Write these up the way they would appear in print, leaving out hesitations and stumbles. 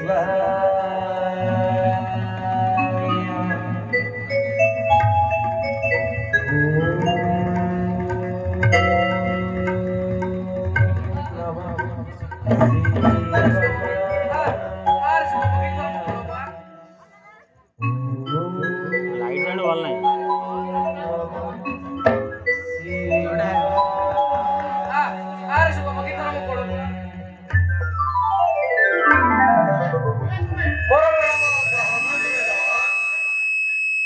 light side वाल नहीं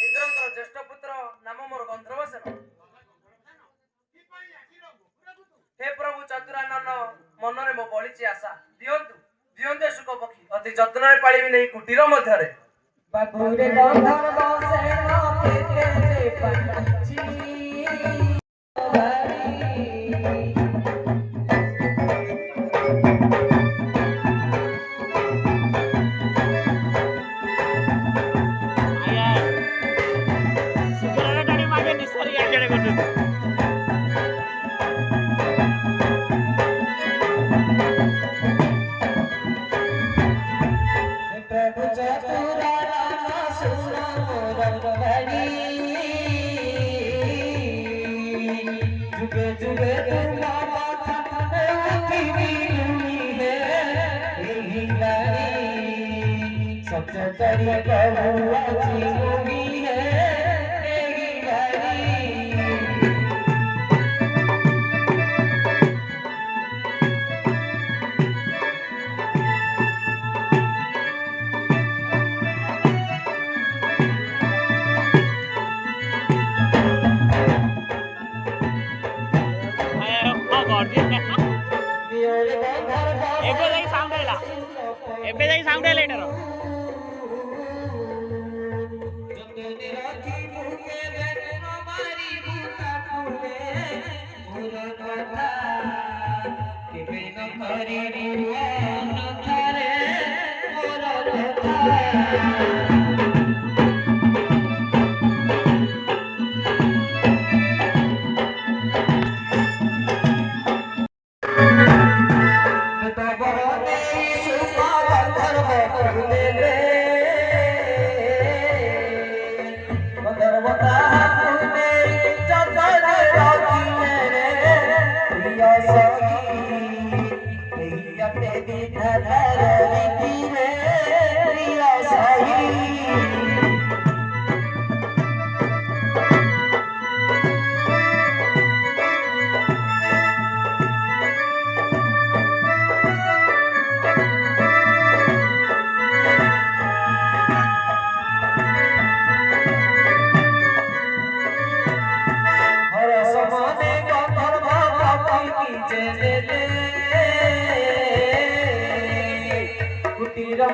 इंद्रଙ୍କର ଜ୍ୟେଷ୍ଠ ପୁତ୍ର ନାମ ମୋର ଗନ୍ଧର୍ବ हे प्रभु चतुरानन मनरे मो बलिची आशा दियंतु दियंते सुख पक्षी अति जत्नरे पाळिबि नै कुटीर मध्यरे बाबूरे गंधर्व सेना के पंछी करी बहुआ जीवी है तेरी एबे जाई साउंड लेटर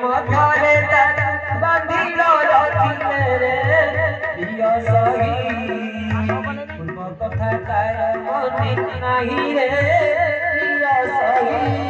मथारे बांधी रखी मेरे प्रिय सही पूर्व कथा तार मने नहीं रे प्रिय सही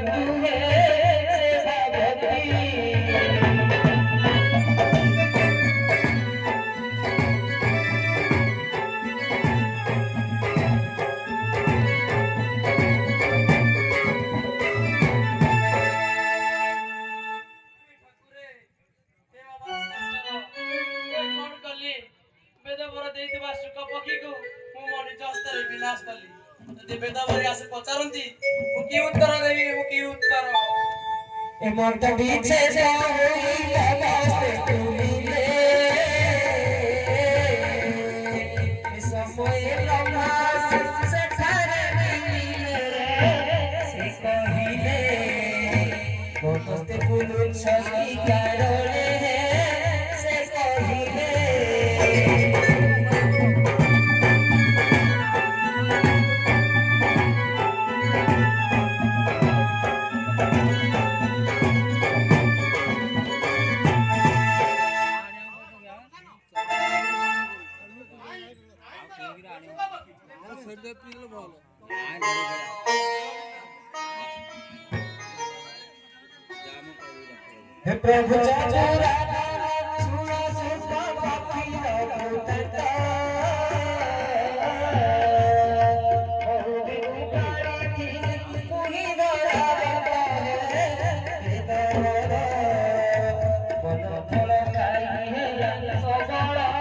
तुहे सेवा भक्ति विनाश कली बेदावरी आसे पचारंती मु की उत्तर देवी मु की उत्तर ए मन तो बीचे जाई नमस्ते तुमिले ए समय ब्रह्मा से ठारे मिले से कहिले नमस्ते फूल छवि कारोले से कहिले हे प्रभु चतुरा सुना सुना पाखी रघुतता बहु गाड़ी की पुही धरावता हे दरबार मन फल खाई है सबड़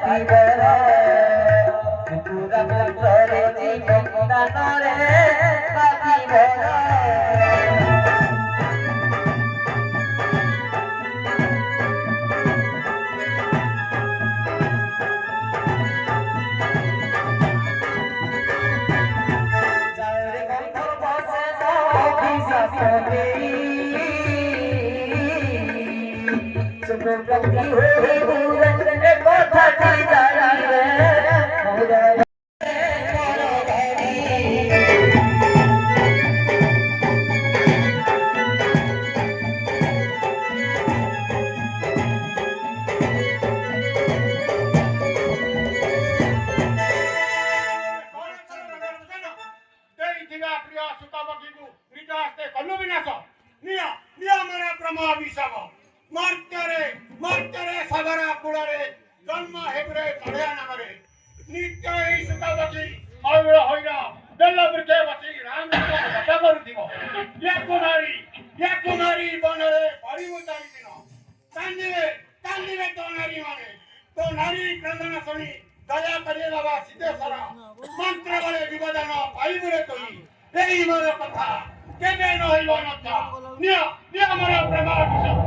बेदबरा ये मेरा ब्रह्मा विषम मर्त्यरे सबरा कुड़रे जन्म हेबरे चढ़िया नगरे नित्य এই সুতা বসি অবির হইনা বেল বৃক্ষে বসি রাম কথা করুথিব ये कुमारी বনরে পড়িব চারি দিন কান্দিবে তো নারী মানে তো নারী ক্রন্দন শুনি দয়া করিয়ে বাবা সিদ্ধেশ্বর মন্ত্র বলে বিবদন পাইবরে তুই এই মোর কথা কেবে নহইব নথা নিয়া নিয়া মোর প্রেম বিষ